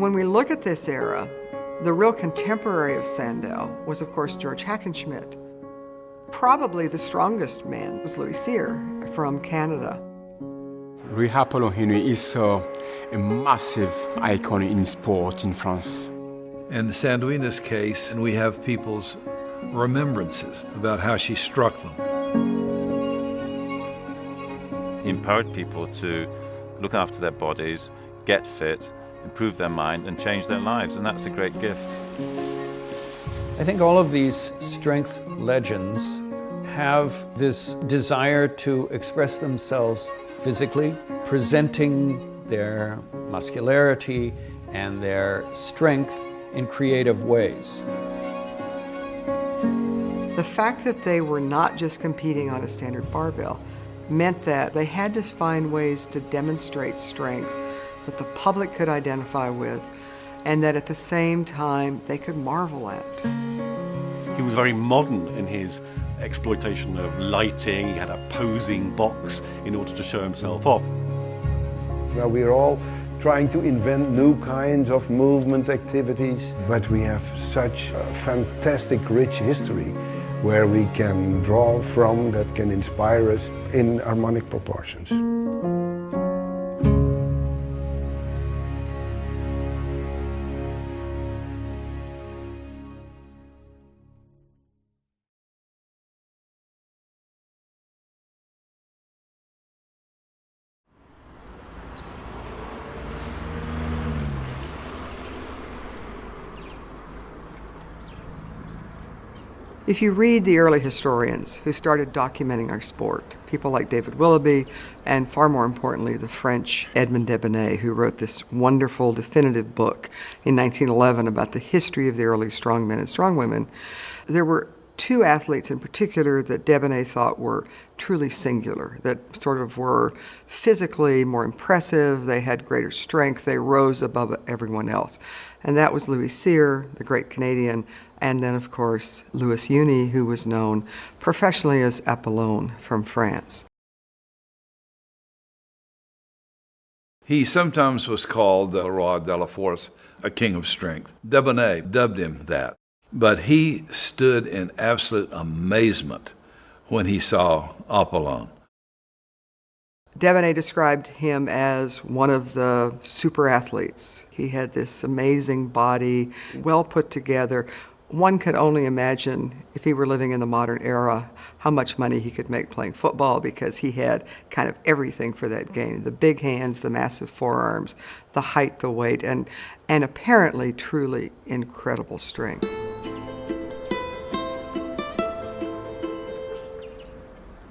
When we look at this era, the real contemporary of Sandow was, of course, George Hackenschmidt. Probably the strongest man was Louis Cyr from Canada. Louis Uni is a massive icon in sport in France. In Sandowina's case, we have people's remembrances about how she struck them. He empowered people to look after their bodies, get fit, improve their mind, and change their lives, and that's a great gift. I think all of these strength legends have this desire to express themselves physically, presenting their muscularity and their strength in creative ways. The fact that they were not just competing on a standard barbell meant that they had to find ways to demonstrate strength that the public could identify with, and that at the same time they could marvel at. He was very modern in his exploitation of lighting. He had a posing box in order to show himself off. Well, we're all trying to invent new kinds of movement activities, but we have such a fantastic, rich history where we can draw from that can inspire us in harmonic proportions. If you read the early historians who started documenting our sport, people like David Willoughby, and far more importantly, the French Edmond Debenay, who wrote this wonderful definitive book in 1911 about the history of the early strongmen and strongwomen, there were two athletes in particular that Debenay thought were truly singular, that sort of were physically more impressive, they had greater strength, they rose above everyone else. And that was Louis Cyr, the great Canadian, and then, of course, Louis Uni, who was known professionally as Apollon from France. He sometimes was called the Roi de la Force, a king of strength. Debenay dubbed him that. But he stood in absolute amazement when he saw Apollon. Debenay described him as one of the super athletes. He had this amazing body, well put together. One could only imagine, if he were living in the modern era, how much money he could make playing football, because he had kind of everything for that game. The big hands, the massive forearms, the height, the weight, and apparently truly incredible strength.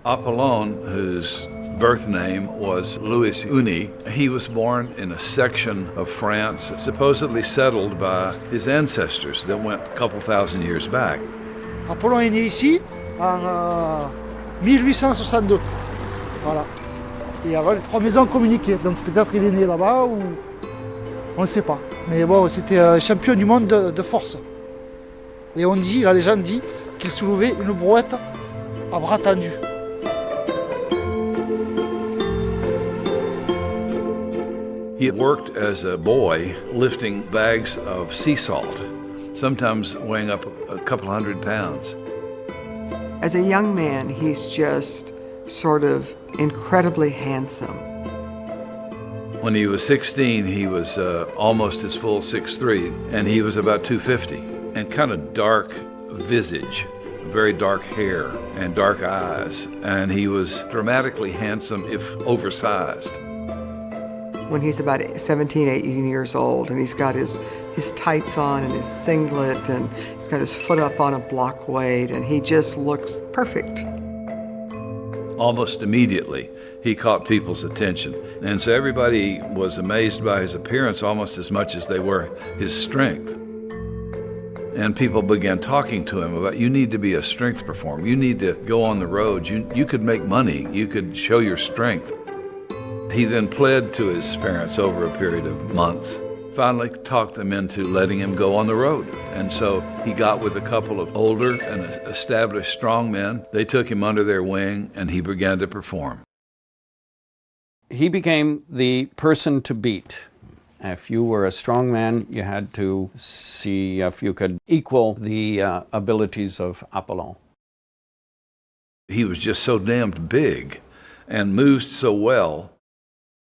Apollon, whose birth name was Louis Uni, he was born in a section of France supposedly settled by his ancestors that went a couple thousand years back. Apollon est né ici en 1862. Voilà. Et avant, les trois maisons communiquaient. Donc peut-être il est né là-bas ou on ne sait pas. Mais bon, c'était un champion du monde de force. Et on dit, la légende dit qu'il soulevait une brouette à bras tendus. He had worked as a boy lifting bags of sea salt, sometimes weighing up a couple hundred pounds. As a young man, he's just sort of incredibly handsome. When he was 16, he was almost his full 6'3", and he was about 250, and kind of dark visage, very dark hair and dark eyes, and he was dramatically handsome if oversized. When he's about 17, 18 years old, and he's got his tights on and his singlet, and he's got his foot up on a block weight, and he just looks perfect. Almost immediately, he caught people's attention. And so everybody was amazed by his appearance almost as much as they were his strength. And people began talking to him about, you need to be a strength performer. You need to go on the road. You could make money. You could show your strength. He then pled to his parents over a period of months, finally talked them into letting him go on the road. And so he got with a couple of older and established strong men. They took him under their wing, and he began to perform. He became the person to beat. If you were a strongman, you had to see if you could equal the abilities of Apollon. He was just so damned big and moved so well.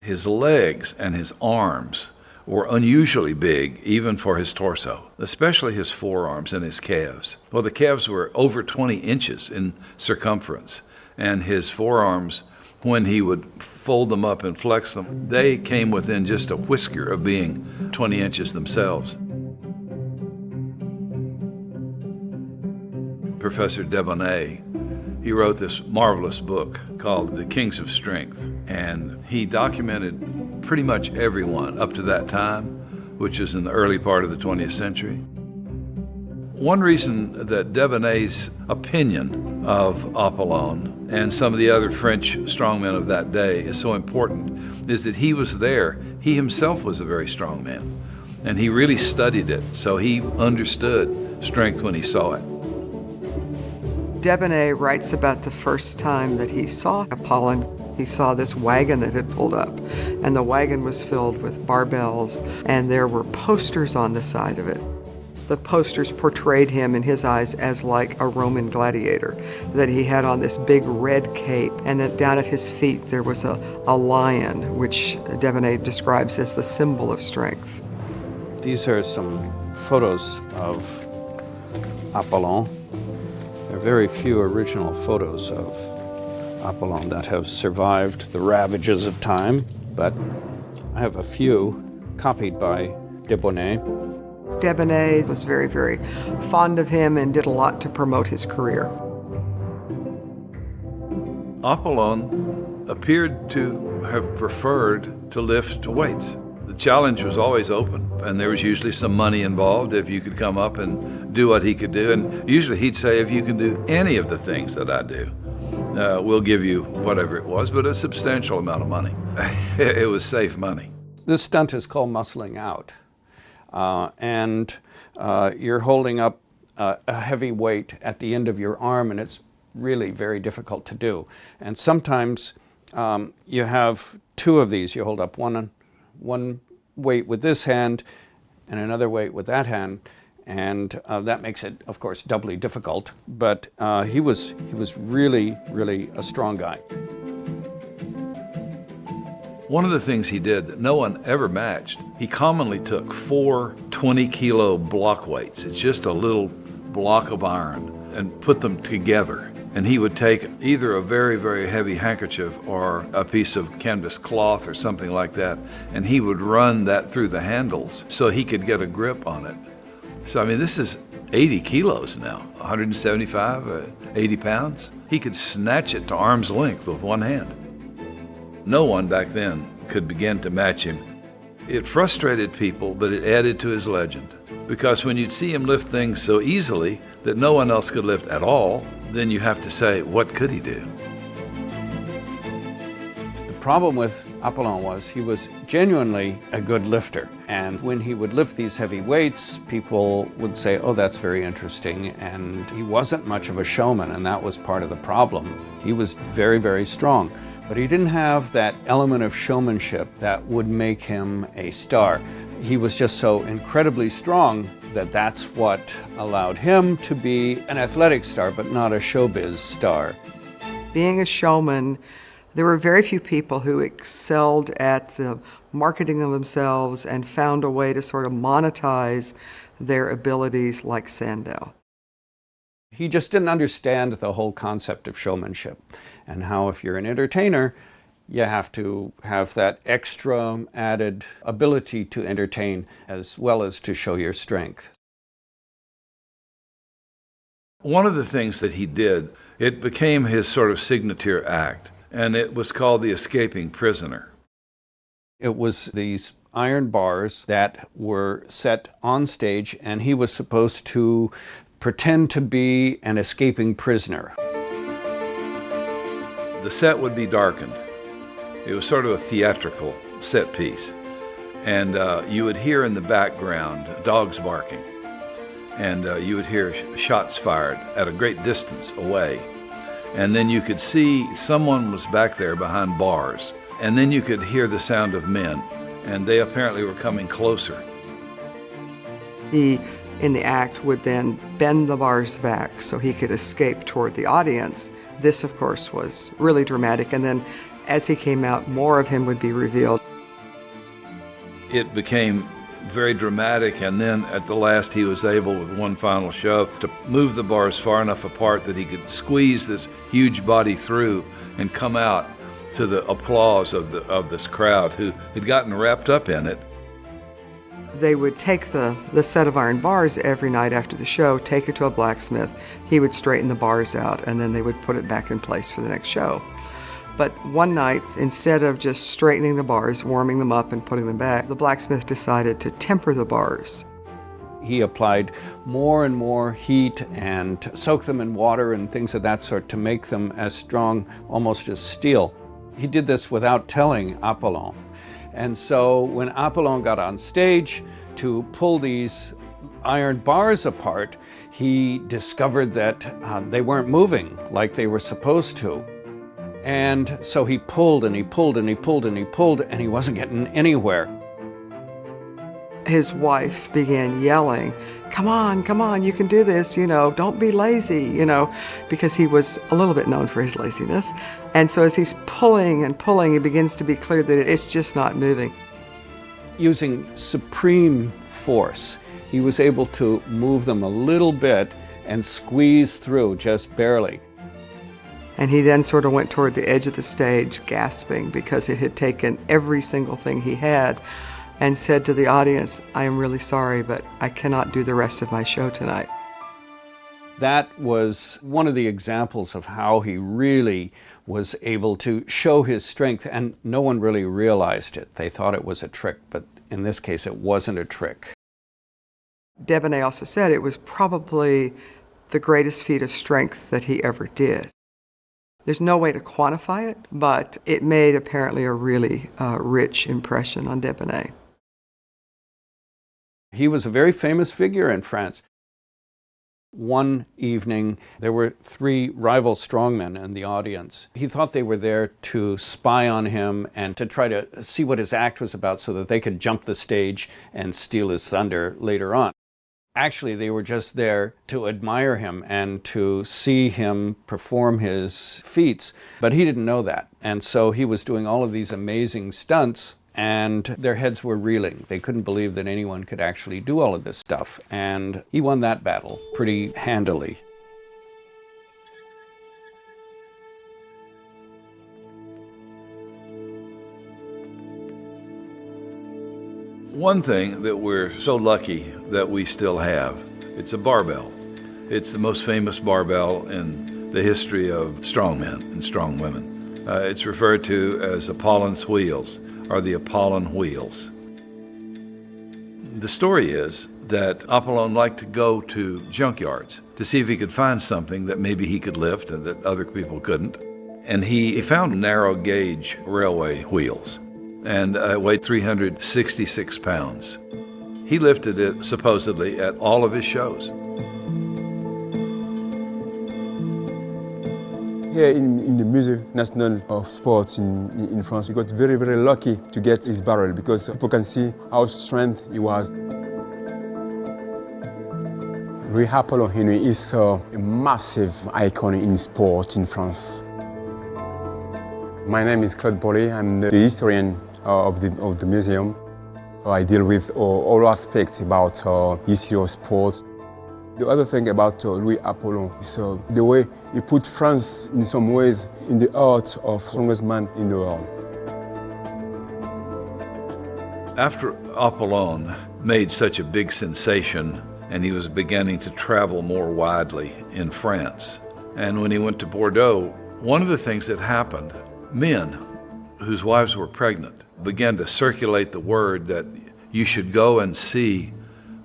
His legs and his arms were unusually big, even for his torso, especially his forearms and his calves. Well, the calves were over 20 inches in circumference, and his forearms, when he would fold them up and flex them, they came within just a whisker of being 20 inches themselves. Professor Debonnet, he wrote this marvelous book called The Kings of Strength, and he documented pretty much everyone up to that time, which is in the early part of the 20th century. One reason that Debonnet's opinion of Apollon and some of the other French strongmen of that day is so important is that he was there. He himself was a very strong man, and he really studied it, so he understood strength when he saw it. Debonnet writes about the first time that he saw Apollon. He saw this wagon that had pulled up, and the wagon was filled with barbells, and there were posters on the side of it. The posters portrayed him in his eyes as like a Roman gladiator, that he had on this big red cape, and that down at his feet there was a lion, which Debonnet describes as the symbol of strength. These are some photos of Apollon. There are very few original photos of Apollon that have survived the ravages of time, but I have a few copied by Debonnet. Debonnet was very, very fond of him and did a lot to promote his career. Apollon appeared to have preferred to lift weights. The challenge was always open, and there was usually some money involved if you could come up and do what he could do. And usually he'd say, if you can do any of the things that I do, we'll give you whatever it was, but a substantial amount of money. It was safe money. This stunt is called muscling out. You're holding up a heavy weight at the end of your arm, and it's really very difficult to do. And sometimes you have two of these. You hold up one weight with this hand and another weight with that hand, and that makes it, of course, doubly difficult. But he was really, really a strong guy. One of the things he did that no one ever matched, he commonly took 4 20-kilo block weights. It's just a little block of iron, and put them together. And he would take either a very, very heavy handkerchief or a piece of canvas cloth or something like that, and he would run that through the handles so he could get a grip on it. So, I mean, this is 80 kilos now, 175, 80 pounds. He could snatch it to arm's length with one hand. No one back then could begin to match him. It frustrated people, but it added to his legend. Because when you'd see him lift things so easily that no one else could lift at all, then you have to say, what could he do? The problem with Apollon was he was genuinely a good lifter. And when he would lift these heavy weights, people would say, oh, that's very interesting. And he wasn't much of a showman, and that was part of the problem. He was very, very strong. But he didn't have that element of showmanship that would make him a star. He was just so incredibly strong that that's what allowed him to be an athletic star, but not a showbiz star. Being a showman, there were very few people who excelled at the marketing of themselves and found a way to sort of monetize their abilities like Sandow. He just didn't understand the whole concept of showmanship and how if you're an entertainer, you have to have that extra added ability to entertain as well as to show your strength. One of the things that he did, it became his sort of signature act, and it was called the escaping prisoner. It was these iron bars that were set on stage, and he was supposed to pretend to be an escaping prisoner. The set would be darkened. It was sort of a theatrical set piece. And you would hear in the background dogs barking. And you would hear shots fired at a great distance away. And then you could see someone was back there behind bars. And then you could hear the sound of men and they apparently were coming closer. He, in the act, would then bend the bars back so he could escape toward the audience. This, of course, was really dramatic, and then as he came out, more of him would be revealed. It became very dramatic, and then at the last he was able, with one final shove, to move the bars far enough apart that he could squeeze this huge body through and come out to the applause of this crowd who had gotten wrapped up in it. They would take the set of iron bars every night after the show, take it to a blacksmith. He would straighten the bars out, and then they would put it back in place for the next show. But one night, instead of just straightening the bars, warming them up and putting them back, the blacksmith decided to temper the bars. He applied more and more heat and soaked them in water and things of that sort to make them as strong, almost as steel. He did this without telling Apollon. And so when Apollon got on stage to pull these iron bars apart, he discovered that they weren't moving like they were supposed to. And so he pulled and he pulled and he pulled and he pulled, and he wasn't getting anywhere. His wife began yelling, come on, you can do this, don't be lazy, because he was a little bit known for his laziness. And so as he's pulling and pulling, it begins to be clear that it's just not moving. Using supreme force, he was able to move them a little bit and squeeze through just barely. And he then sort of went toward the edge of the stage, gasping, because it had taken every single thing he had, and said to the audience, I am really sorry, but I cannot do the rest of my show tonight. That was one of the examples of how he really was able to show his strength, and no one really realized it. They thought it was a trick, but in this case, it wasn't a trick. Debonair also said it was probably the greatest feat of strength that he ever did. There's no way to quantify it, but it made apparently a really rich impression on Debonair. He was a very famous figure in France. One evening, there were 3 rival strongmen in the audience. He thought they were there to spy on him and to try to see what his act was about so that they could jump the stage and steal his thunder later on. Actually, they were just there to admire him and to see him perform his feats, but he didn't know that. And so he was doing all of these amazing stunts, and their heads were reeling. They couldn't believe that anyone could actually do all of this stuff, and he won that battle pretty handily. One thing that we're so lucky that we still have, it's a barbell. It's the most famous barbell in the history of strongmen and strong women. It's referred to as Apollon's wheels, or the Apollon wheels. The story is that Apollon liked to go to junkyards to see if he could find something that maybe he could lift and that other people couldn't. And he found narrow gauge railway wheels, and it weighed 366 pounds. He lifted it supposedly at all of his shows. Here in the Musée National of Sports in France, we got very, very lucky to get his barrel because people can see how strong he was. Louis Uni is a massive icon in sport in France. My name is Claude Paulet. I'm the historian of the museum. I deal with all aspects about history of sport. The other thing about Louis Apollon is the way he put France in some ways in the heart of strongest man in the world. After Apollon made such a big sensation and he was beginning to travel more widely in France, and when he went to Bordeaux, one of the things that happened, men whose wives were pregnant began to circulate the word that you should go and see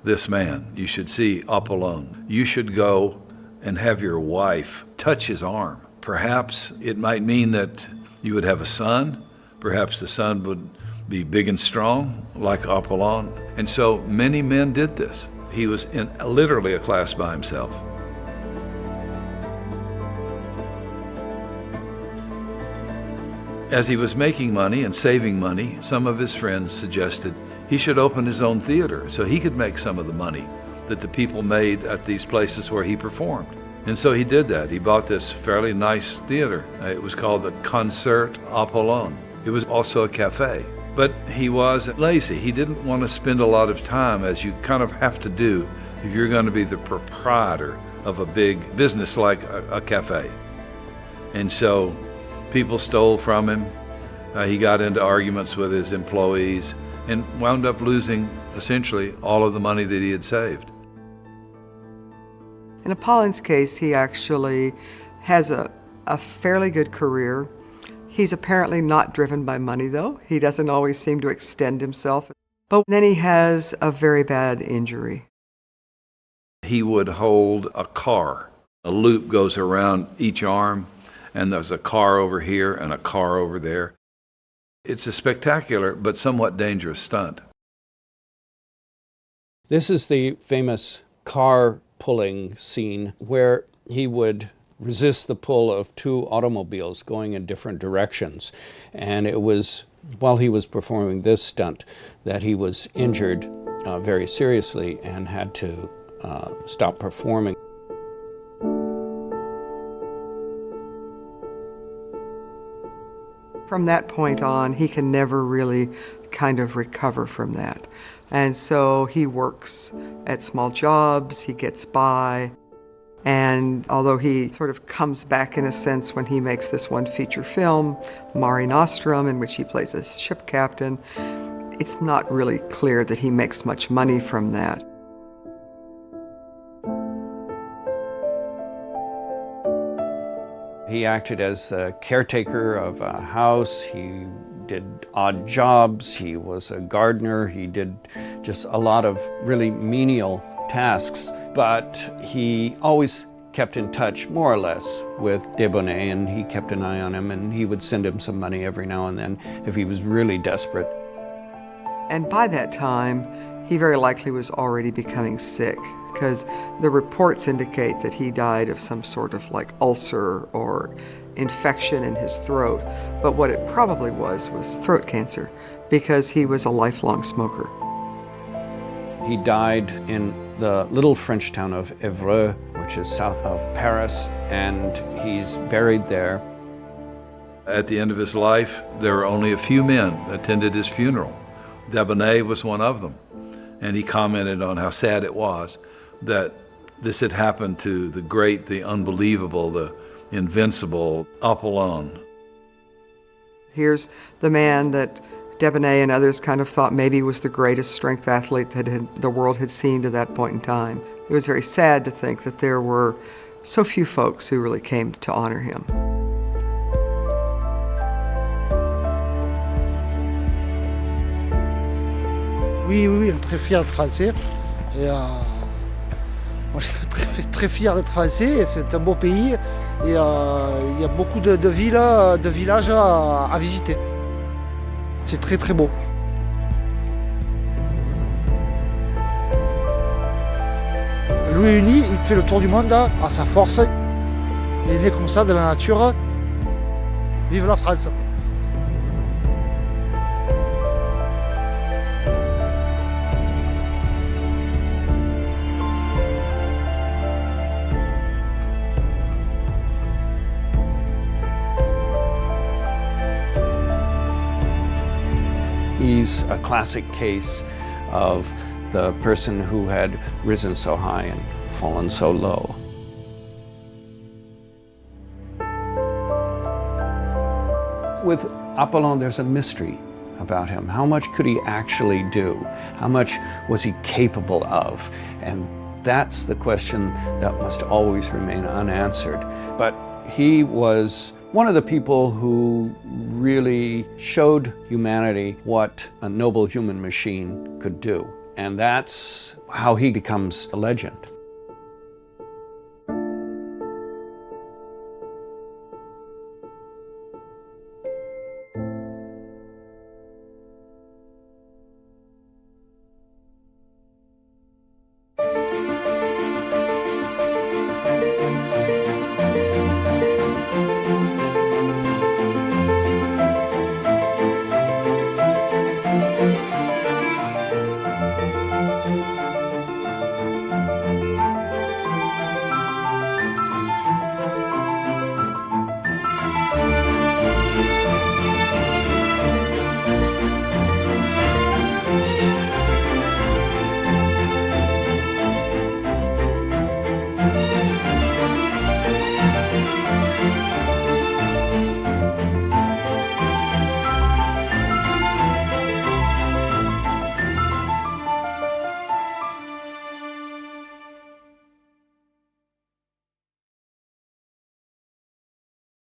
this man. You should see Apollon. You should go and have your wife touch his arm. Perhaps it might mean that you would have a son. Perhaps the son would be big and strong like Apollon. And so many men did this. He was in literally a class by himself. As he was making money and saving money, some of his friends suggested he should open his own theater so he could make some of the money that the people made at these places where he performed. And so he did that. He bought this fairly nice theater. It was called the Concert Apollon. It was also a cafe. But he was lazy. He didn't want to spend a lot of time, as you kind of have to do if you're going to be the proprietor of a big business like a cafe. And so people stole from him. He got into arguments with his employees and wound up losing essentially all of the money that he had saved. In Apollon's case, he actually has a fairly good career. He's apparently not driven by money, though. He doesn't always seem to extend himself. But then he has a very bad injury. He would hold a car. A loop goes around each arm, and there's a car over here and a car over there. It's a spectacular but somewhat dangerous stunt. This is the famous car pulling scene where he would resist the pull of two automobiles going in different directions. And it was while he was performing this stunt that he was injured very seriously and had to stop performing. From that point on, he can never really kind of recover from that. And so he works at small jobs, he gets by, and although he sort of comes back in a sense when he makes this one feature film, Mare Nostrum, in which he plays a ship captain, it's not really clear that he makes much money from that. He acted as a caretaker of a house. He did odd jobs. He was a gardener. He did just a lot of really menial tasks. But he always kept in touch, more or less, with Debonnet, and he kept an eye on him, and he would send him some money every now and then if he was really desperate. And by that time, he very likely was already becoming sick, because the reports indicate that he died of some sort of like ulcer or infection in his throat. But what it probably was throat cancer, because he was a lifelong smoker. He died in the little French town of Évreux, which is south of Paris, and he's buried there. At the end of his life, there were only a few men attended his funeral. Debonnet was one of them, and he commented on how sad it was that this had happened to the great, the unbelievable, the invincible Apollon. Here's the man that Debonnet and others kind of thought maybe was the greatest strength athlete that the world had seen to that point in time. It was very sad to think that there were so few folks who really came to honor him. Oui, on est très fiers d'être français. Et, moi, je suis très fier d'être français. Et c'est un beau pays. Et il y a beaucoup de villes, de villages à visiter. C'est très très beau. Louis Uni, il fait le tour du monde à sa force. Il est né comme ça, de la nature. Vive la France! He's a classic case of the person who had risen so high and fallen so low. With Apollon, there's a mystery about him. How much could he actually do? How much was he capable of? And that's the question that must always remain unanswered. But he was one of the people who really showed humanity what a noble human machine could do. And that's how he becomes a legend.